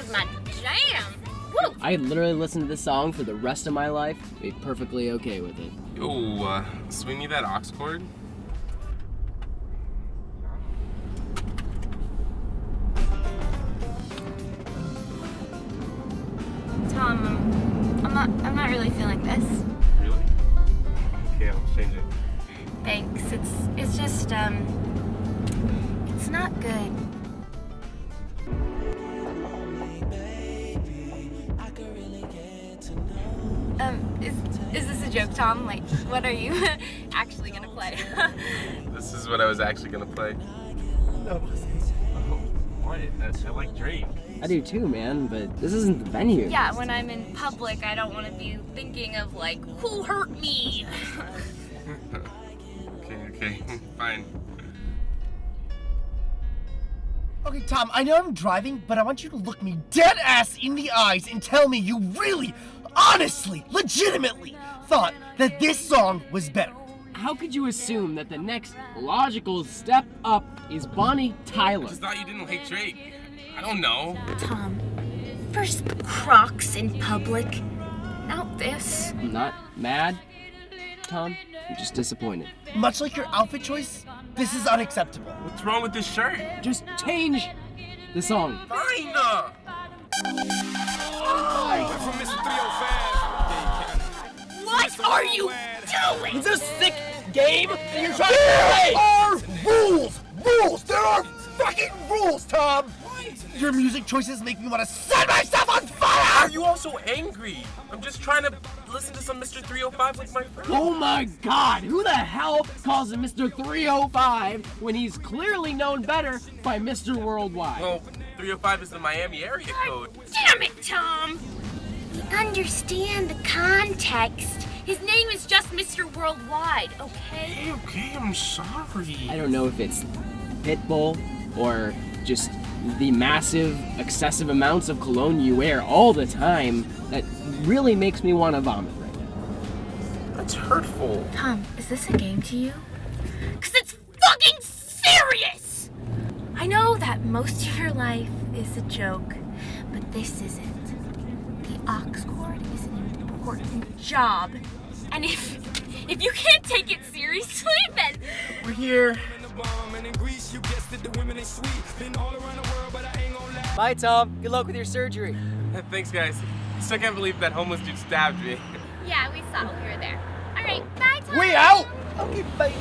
is my jam. Woo! I could literally listen to this song for the rest of my life, be perfectly okay with it. Yo, swing me that aux cord. Tom, I'm not really feeling this. Really? Okay, I'll change it. Thanks. It's just, it's not good. Is this a joke, Tom? Like, what are you actually gonna play? This is what I was actually gonna play. No. Oh, what? I like Drake. I do too, man, but this isn't the venue. Yeah, when I'm in public, I don't want to be thinking of, like, who hurt me? Okay, fine. Okay, Tom, I know I'm driving, but I want you to look me dead ass in the eyes and tell me you really, honestly, legitimately thought that this song was better. How could you assume that the next logical step up is Bonnie Tyler? I just thought you didn't like Drake. I don't know. Tom, first Crocs in public, now this. I'm not mad, Tom. I'm just disappointed. Much like your outfit choice, this is unacceptable. What's wrong with this shirt? Just change the song. Fine! What are you doing? Is this a sick game that you're trying to play? There are rules! Rules! There are fucking rules, Tom! Your music choices make me want to set myself on fire! Are you all so angry? I'm just trying to listen to some Mr. 305 with my friends. Oh my god, who the hell calls him Mr. 305 when he's clearly known better by Mr. Worldwide? Well, 305 is the Miami area code. Damn it, Tom! You understand the context. His name is just Mr. Worldwide, okay? Okay, I'm sorry. I don't know if it's Pitbull or just the massive, excessive amounts of cologne you wear all the time that really makes me want to vomit right now. That's hurtful. Tom, is this a game to you? 'Cause it's fucking serious! I know that most of your life is a joke, but this isn't. The aux cord is an important job. And if you can't take it seriously, then We're here. Bye, Tom. Good luck with your surgery. Thanks, guys. Still can't believe that homeless dude stabbed me. yeah, we saw we were there. All right, bye, Tom. We out! Okay, bye.